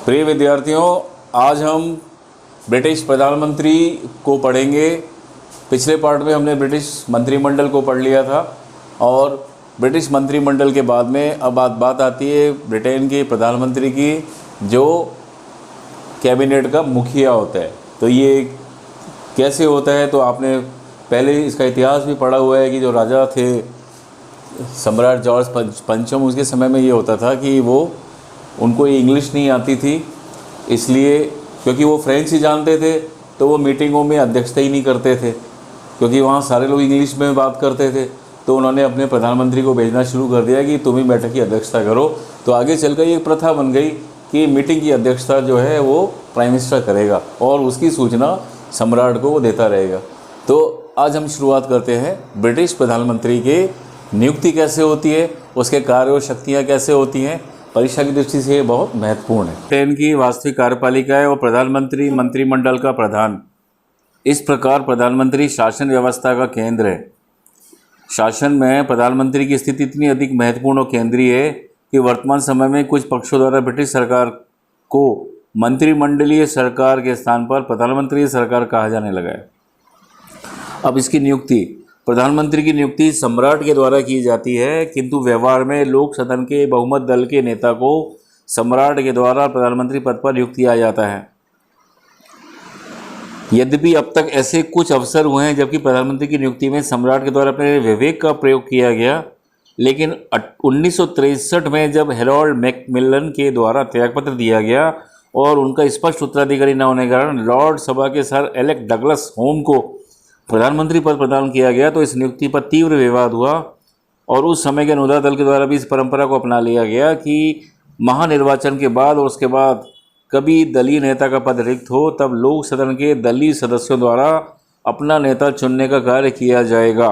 प्रिय विद्यार्थियों, आज हम ब्रिटिश प्रधानमंत्री को पढ़ेंगे। पिछले पार्ट में हमने ब्रिटिश मंत्रिमंडल को पढ़ लिया था और ब्रिटिश मंत्रिमंडल के बाद में अब बात आती है ब्रिटेन के प्रधानमंत्री की, जो कैबिनेट का मुखिया होता है। तो ये कैसे होता है, तो आपने पहले इसका इतिहास भी पढ़ा हुआ है कि जो राजा थे सम्राट जॉर्ज पंचम, उसके समय में ये होता था कि उनको इंग्लिश नहीं आती थी, इसलिए क्योंकि वो फ्रेंच ही जानते थे तो वो मीटिंगों में अध्यक्षता ही नहीं करते थे, क्योंकि वहाँ सारे लोग इंग्लिश में बात करते थे। तो उन्होंने अपने प्रधानमंत्री को भेजना शुरू कर दिया कि तुम ही बैठक की अध्यक्षता करो। तो आगे चलकर ये प्रथा बन गई कि मीटिंग की अध्यक्षता जो है वो प्राइम मिनिस्टर करेगा और उसकी सूचना सम्राट को वो देता रहेगा। तो आज हम शुरुआत करते हैं ब्रिटिश प्रधानमंत्री के नियुक्ति कैसे होती है, उसके कार्य और शक्तियाँ कैसे होती हैं। परीक्षा की दृष्टि से ये बहुत महत्वपूर्ण है। ब्रिटेन की वास्तविक कार्यपालिका है और प्रधानमंत्री मंत्रिमंडल का प्रधान। इस प्रकार प्रधानमंत्री शासन व्यवस्था का केंद्र है। शासन में प्रधानमंत्री की स्थिति इतनी अधिक महत्वपूर्ण और केंद्रीय है कि वर्तमान समय में कुछ पक्षों द्वारा ब्रिटिश सरकार को मंत्रिमंडलीय सरकार के स्थान पर प्रधानमंत्री सरकार कहा जाने लगा है। अब इसकी नियुक्ति, प्रधानमंत्री की नियुक्ति सम्राट के द्वारा की जाती है, किंतु व्यवहार में लोक सदन के बहुमत दल के नेता को सम्राट के द्वारा प्रधानमंत्री पद पर नियुक्त किया जाता है। यद्यपि अब तक ऐसे कुछ अवसर हुए हैं जबकि प्रधानमंत्री की नियुक्ति में सम्राट के द्वारा अपने विवेक का प्रयोग किया गया, लेकिन 1963 में जब हैरोल्ड मैकमिलन के द्वारा त्यागपत्र दिया गया और उनका स्पष्ट उत्तराधिकारी न होने के कारण लॉर्ड सभा के सर एलेक्स डगलस होम को प्रधानमंत्री पद प्रदान किया गया, तो इस नियुक्ति पर तीव्र विवाद हुआ और उस समय के अनुदान दल के द्वारा भी इस परंपरा को अपना लिया गया कि महानिर्वाचन के बाद और उसके बाद कभी दलीय नेता का पद रिक्त हो तब लोक सदन के दलीय सदस्यों द्वारा अपना नेता चुनने का कार्य किया जाएगा।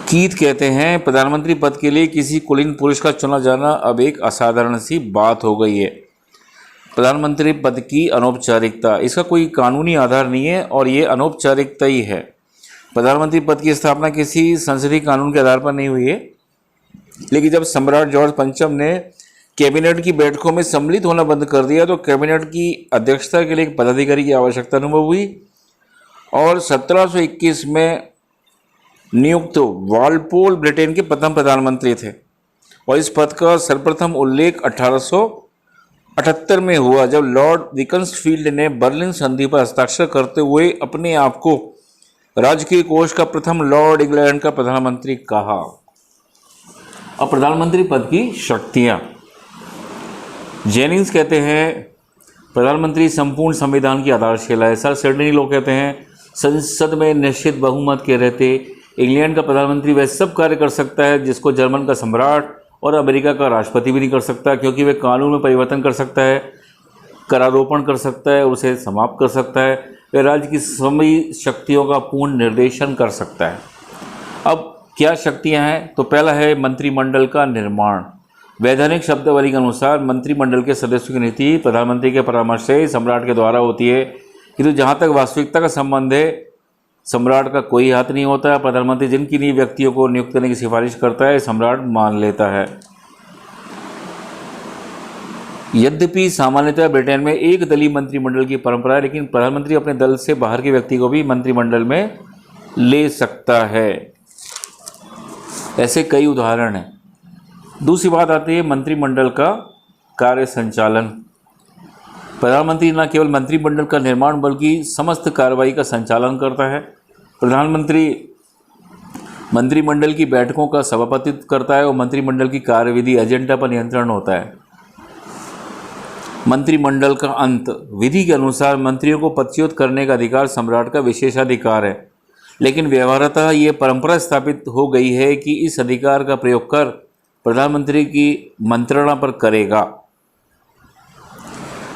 कीथ कहते हैं, प्रधानमंत्री पद के लिए किसी कुलीन पुरुष का चुना जाना अब एक असाधारण सी बात हो गई है। प्रधानमंत्री पद की अनौपचारिकता, इसका कोई कानूनी आधार नहीं है और ये अनौपचारिकता ही है। प्रधानमंत्री पद की स्थापना किसी संसदीय कानून के आधार पर नहीं हुई है, लेकिन जब सम्राट जॉर्ज पंचम ने कैबिनेट की बैठकों में सम्मिलित होना बंद कर दिया तो कैबिनेट की अध्यक्षता के लिए एक पदाधिकारी की आवश्यकता अनुभव हुई और 1721 में नियुक्त वालपोल ब्रिटेन के प्रथम प्रधानमंत्री थे और इस पद का सर्वप्रथम उल्लेख 1878 में हुआ जब लॉर्ड बीकंसफील्ड ने बर्लिन संधि पर हस्ताक्षर करते हुए अपने आप को राजकीय कोष का प्रथम लॉर्ड इंग्लैंड का प्रधानमंत्री कहा। अब प्रधानमंत्री पद की शक्तियां, जेनिंग्स कहते हैं प्रधानमंत्री संपूर्ण संविधान की आधारशिला है। सर सिडनी लोग कहते हैं संसद में निश्चित बहुमत के रहते इंग्लैंड का प्रधानमंत्री वह सब कार्य कर सकता है जिसको जर्मन का सम्राट और अमेरिका का राष्ट्रपति भी नहीं कर सकता, क्योंकि वह कानून में परिवर्तन कर सकता है, करारोपण कर सकता है, उसे समाप्त कर सकता है, वह राज्य की सभी शक्तियों का पूर्ण निर्देशन कर सकता है। अब क्या शक्तियां हैं, तो पहला है मंत्रिमंडल का निर्माण। वैधानिक शब्दावली के अनुसार मंत्रिमंडल के सदस्यों की नीति प्रधानमंत्री के परामर्श से सम्राट के द्वारा होती है, किंतु जहाँ तक वास्तविकता का संबंध है सम्राट का कोई हाथ नहीं होता। प्रधानमंत्री जिनकी नींव व्यक्तियों को नियुक्त करने की सिफारिश करता है सम्राट मान लेता है। यद्यपि सामान्यतः ब्रिटेन में एक दलीय मंत्रिमंडल की परंपरा है, लेकिन प्रधानमंत्री अपने दल से बाहर के व्यक्ति को भी मंत्रिमंडल में ले सकता है। ऐसे कई उदाहरण हैं। दूसरी बात आती है मंत्रिमंडल का कार्य संचालन। प्रधानमंत्री न केवल मंत्रिमंडल का निर्माण बल्कि समस्त कार्रवाई का संचालन करता है। प्रधानमंत्री मंत्रिमंडल की बैठकों का सभापतित्व करता है और मंत्रिमंडल की कार्यविधि एजेंडा पर नियंत्रण होता है। मंत्रिमंडल का अंत, विधि के अनुसार मंत्रियों को पदच्युत करने का अधिकार सम्राट का विशेषाधिकार है, लेकिन व्यवहारतः ये परंपरा स्थापित हो गई है कि इस अधिकार का प्रयोग कर प्रधानमंत्री की मंत्रणा पर करेगा।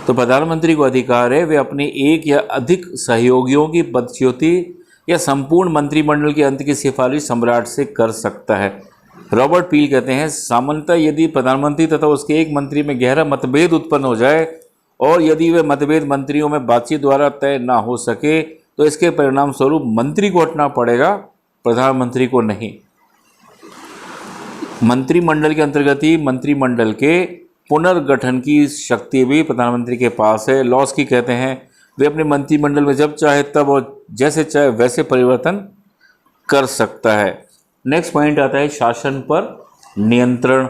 तो प्रधानमंत्री को अधिकार है वे अपने एक या अधिक सहयोगियों की पदच्युति या संपूर्ण मंत्रिमंडल के अंत की सिफारिश सम्राट से कर सकता है। रॉबर्ट पील कहते हैं, सामान्यतः यदि प्रधानमंत्री तथा उसके एक मंत्री में गहरा मतभेद उत्पन्न हो जाए और यदि वे मतभेद मंत्रियों में बातचीत द्वारा तय ना हो सके तो इसके परिणाम स्वरूप मंत्री को हटना पड़ेगा, प्रधानमंत्री को नहीं। मंत्रिमंडल के अंतर्गत ही मंत्रिमंडल के पुनर्गठन की शक्ति भी प्रधानमंत्री के पास है। लॉस्की कहते हैं वे अपने मंत्रिमंडल में जब चाहे तब और जैसे चाहे वैसे परिवर्तन कर सकता है। नेक्स्ट पॉइंट आता है शासन पर नियंत्रण।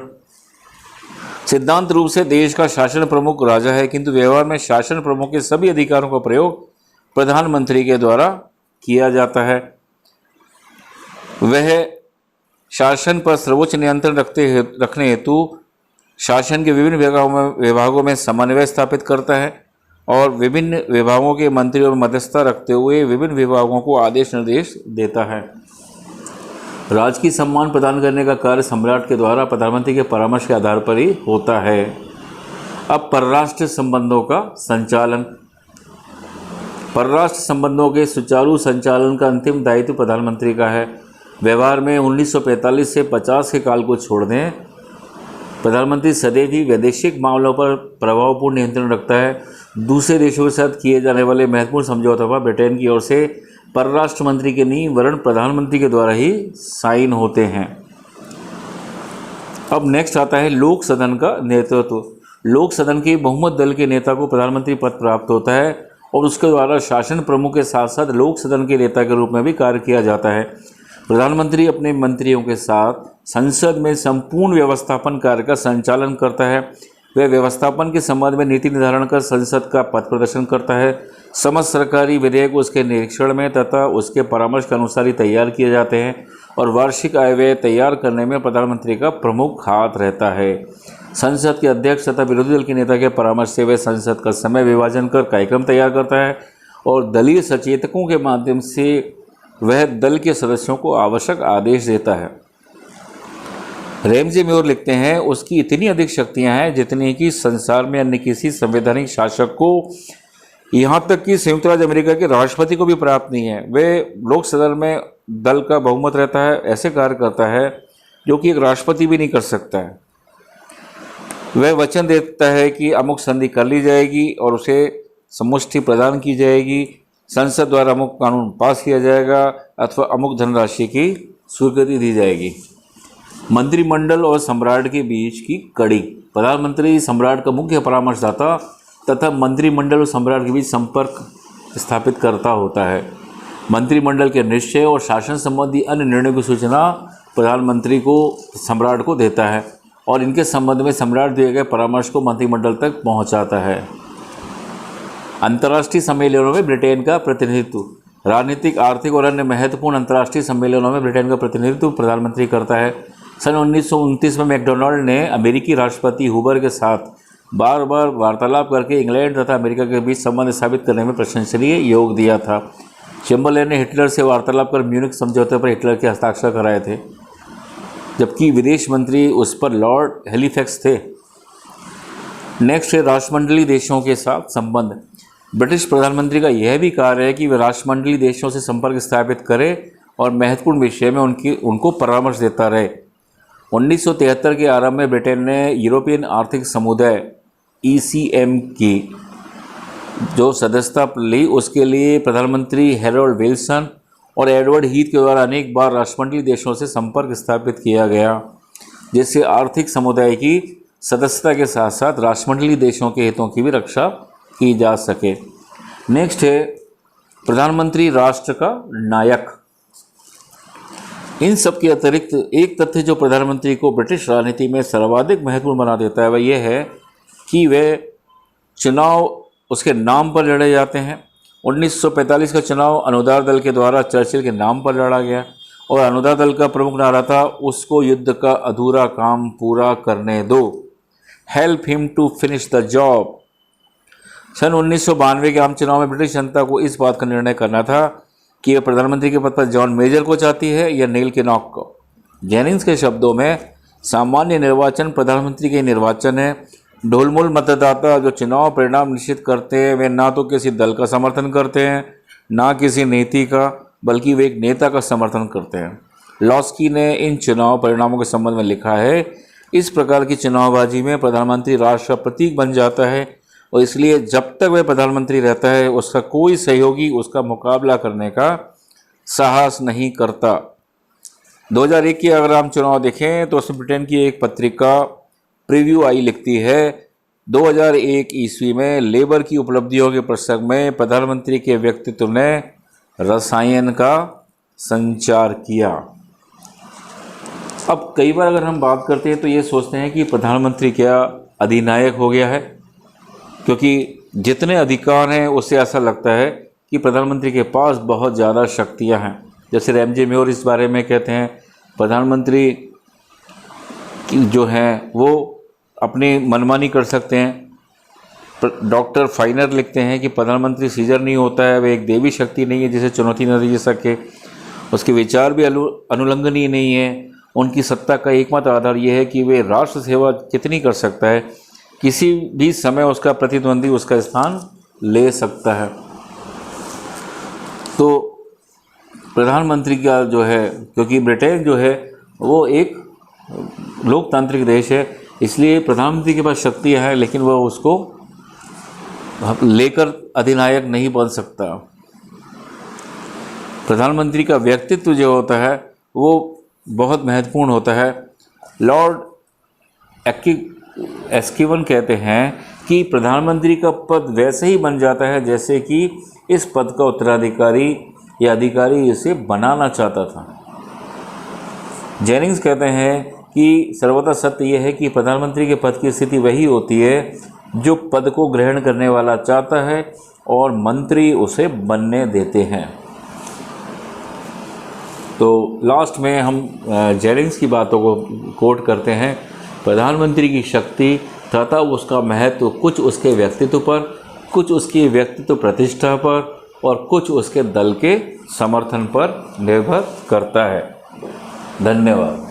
सिद्धांत रूप से देश का शासन प्रमुख राजा है, किंतु व्यवहार में शासन प्रमुख के सभी अधिकारों का प्रयोग प्रधानमंत्री के द्वारा किया जाता है। वह शासन पर सर्वोच्च नियंत्रण रखने हेतु शासन के विभिन्न विभागों में समन्वय स्थापित करता है और विभिन्न विभागों के मंत्रियों में मध्यस्थता रखते हुए विभिन्न विभागों को आदेश निर्देश देता है। राजकीय सम्मान प्रदान करने का कार्य सम्राट के द्वारा प्रधानमंत्री के परामर्श के आधार पर ही होता है। अब परराष्ट्र संबंधों का संचालन। परराष्ट्र संबंधों के सुचारू संचालन का अंतिम दायित्व प्रधानमंत्री का है। व्यवहार में 1945 से 50 के काल को छोड़ दें, प्रधानमंत्री सदैव ही वैदेशिक मामलों पर प्रभावपूर्ण नियंत्रण रखता है। दूसरे देशों के साथ किए जाने वाले महत्वपूर्ण समझौतों पर ब्रिटेन की ओर से परराष्ट्र मंत्री के नहीं वरन प्रधानमंत्री के द्वारा ही साइन होते हैं। अब नेक्स्ट आता है लोक सदन का नेतृत्व। लोक सदन के बहुमत दल के नेता को प्रधानमंत्री पद प्राप्त होता है और उसके द्वारा शासन प्रमुख के साथ साथ लोक सदन के नेता के रूप में भी कार्य किया जाता है। प्रधानमंत्री अपने मंत्रियों के साथ संसद में संपूर्ण व्यवस्थापन कार्य का संचालन करता है। वह व्यवस्थापन के संबंध में नीति निर्धारण कर संसद का पथ प्रदर्शन करता है। समस्त सरकारी विधेयक उसके निरीक्षण में तथा उसके परामर्श के अनुसार ही तैयार किए जाते हैं और वार्षिक आय व्यय तैयार करने में प्रधानमंत्री का प्रमुख हाथ रहता है। संसद के अध्यक्ष तथा विरोधी दल के नेता के परामर्श से वह संसद का समय विभाजन कर कार्यक्रम तैयार करता है और दलीय सचेतकों के माध्यम से वह दल के सदस्यों को आवश्यक आदेश देता है। रैमजे म्योर लिखते हैं उसकी इतनी अधिक शक्तियां हैं जितनी कि संसार में अन्य किसी संवैधानिक शासक को, यहाँ तक कि संयुक्त राज्य अमेरिका के राष्ट्रपति को भी प्राप्त नहीं है। वे लोक सदन में दल का बहुमत रहता है, ऐसे कार्य करता है जो कि एक राष्ट्रपति भी नहीं कर सकता है। वह वचन देता है कि अमुक संधि कर ली जाएगी और उसे समुष्टि प्रदान की जाएगी, संसद द्वारा अमुक कानून पास किया जाएगा अथवा अमुक धनराशि की स्वीकृति दी जाएगी। मंत्रिमंडल और सम्राट के बीच की कड़ी। प्रधानमंत्री सम्राट का मुख्य परामर्शदाता तथा मंत्रिमंडल और सम्राट के बीच संपर्क स्थापित करता होता है। मंत्रिमंडल के निश्चय और शासन संबंधी अन्य निर्णयों की सूचना प्रधानमंत्री को सम्राट को देता है और इनके संबंध में सम्राट दिए गए परामर्श को मंत्रिमंडल तक पहुंचाता है। अंतर्राष्ट्रीय सम्मेलनों में ब्रिटेन का प्रतिनिधित्व। राजनीतिक, आर्थिक और अन्य महत्वपूर्ण अंतर्राष्ट्रीय सम्मेलनों में ब्रिटेन का प्रतिनिधित्व प्रधानमंत्री करता है। सन 1929 में मैकडोनाल्ड ने अमेरिकी राष्ट्रपति हुबर के साथ बार बार वार्तालाप करके इंग्लैंड तथा अमेरिका के बीच संबंध स्थापित करने में प्रशंसनीय योग दिया था। चैम्बरलेन ने हिटलर से वार्तालाप कर म्यूनिख समझौते पर हिटलर के हस्ताक्षर कराए थे, जबकि विदेश मंत्री उस पर लॉर्ड हैलिफैक्स थे। नेक्स्ट है राष्ट्रमंडलीय देशों के साथ संबंध। ब्रिटिश प्रधानमंत्री का यह भी कार्य है कि वे राष्ट्रमंडलीय देशों से संपर्क स्थापित करे और महत्वपूर्ण विषय में उनको परामर्श देता रहे। 1973 के आरंभ में ब्रिटेन ने यूरोपियन आर्थिक समुदाय ECM की जो सदस्यता ली, उसके लिए प्रधानमंत्री हैरोल्ड विल्सन और एडवर्ड हीथ के द्वारा अनेक बार राष्ट्रमंडलीय देशों से संपर्क स्थापित किया गया, जिससे आर्थिक समुदाय की सदस्यता के साथ साथ राष्ट्रमंडलीय देशों के हितों की भी रक्षा की जा सके। नेक्स्ट है प्रधानमंत्री राष्ट्र का नायक। इन सब के अतिरिक्त एक तथ्य जो प्रधानमंत्री को ब्रिटिश राजनीति में सर्वाधिक महत्वपूर्ण बना देता है वह यह है कि वे चुनाव उसके नाम पर लड़े जाते हैं। 1945 का चुनाव अनुदार दल के द्वारा चर्चिल के नाम पर लड़ा गया और अनुदार दल का प्रमुख नारा था, उसको युद्ध का अधूरा काम पूरा करने दो, help him to finish the job. सन 1992 के आम चुनाव में ब्रिटिश जनता को इस बात का निर्णय करना था कि वह प्रधानमंत्री के पद पर जॉन मेजर को चाहती है या नील किनॉक को। जेनिंग्स के शब्दों में सामान्य निर्वाचन प्रधानमंत्री के निर्वाचन है। ढोलमुल मतदाता जो चुनाव परिणाम निश्चित करते हैं वे ना तो किसी दल का समर्थन करते हैं ना किसी नीति का, बल्कि वे एक नेता का समर्थन करते हैं। लॉस्की ने इन चुनाव परिणामों के संबंध में लिखा है, इस प्रकार की चुनावबाजी में प्रधानमंत्री राष्ट्र का प्रतीक बन जाता है और इसलिए जब तक वह प्रधानमंत्री रहता है उसका कोई सहयोगी उसका मुकाबला करने का साहस नहीं करता। 2001 के अगर हम चुनाव देखें तो उसमें ब्रिटेन की एक पत्रिका प्रीव्यू आई लिखती है 2001 ईस्वी में लेबर की उपलब्धियों के प्रसंग में प्रधानमंत्री के व्यक्तित्व ने रसायन का संचार किया। अब कई बार अगर हम बात करते हैं तो ये सोचते हैं कि प्रधानमंत्री क्या अधिनायक हो गया है, क्योंकि जितने अधिकार हैं उससे ऐसा लगता है कि प्रधानमंत्री के पास बहुत ज़्यादा शक्तियां हैं। जैसे रैमजे म्योर इस बारे में कहते हैं प्रधानमंत्री जो हैं वो अपनी मनमानी कर सकते हैं। डॉक्टर फाइनर लिखते हैं कि प्रधानमंत्री सीजर नहीं होता है, वह एक देवी शक्ति नहीं है जिसे चुनौती न दे सके, उसके विचार भी अनुलंघनीय नहीं है, उनकी सत्ता का एकमात्र आधार यह है कि वे राष्ट्र सेवा कितनी कर सकता है, किसी भी समय उसका प्रतिद्वंदी उसका स्थान ले सकता है। तो प्रधानमंत्री का जो है, क्योंकि ब्रिटेन जो है वो एक लोकतांत्रिक देश है, इसलिए प्रधानमंत्री के पास शक्तियाँ हैं, लेकिन वह उसको लेकर अधिनायक नहीं बन सकता। प्रधानमंत्री का व्यक्तित्व जो होता है वो बहुत महत्वपूर्ण होता है। लॉर्ड एस्किवन कहते हैं कि प्रधानमंत्री का पद वैसे ही बन जाता है जैसे कि इस पद का उत्तराधिकारी या अधिकारी इसे बनाना चाहता था। जेनिंग्स कहते हैं कि सर्वथा सत्य यह है कि प्रधानमंत्री के पद की स्थिति वही होती है जो पद को ग्रहण करने वाला चाहता है और मंत्री उसे बनने देते हैं। तो लास्ट में हम जेनिंग्स की बातों को कोट करते हैं। प्रधानमंत्री की शक्ति तथा उसका महत्व कुछ उसके व्यक्तित्व पर, कुछ उसकी व्यक्तित्व प्रतिष्ठा पर और कुछ उसके दल के समर्थन पर निर्भर करता है। धन्यवाद।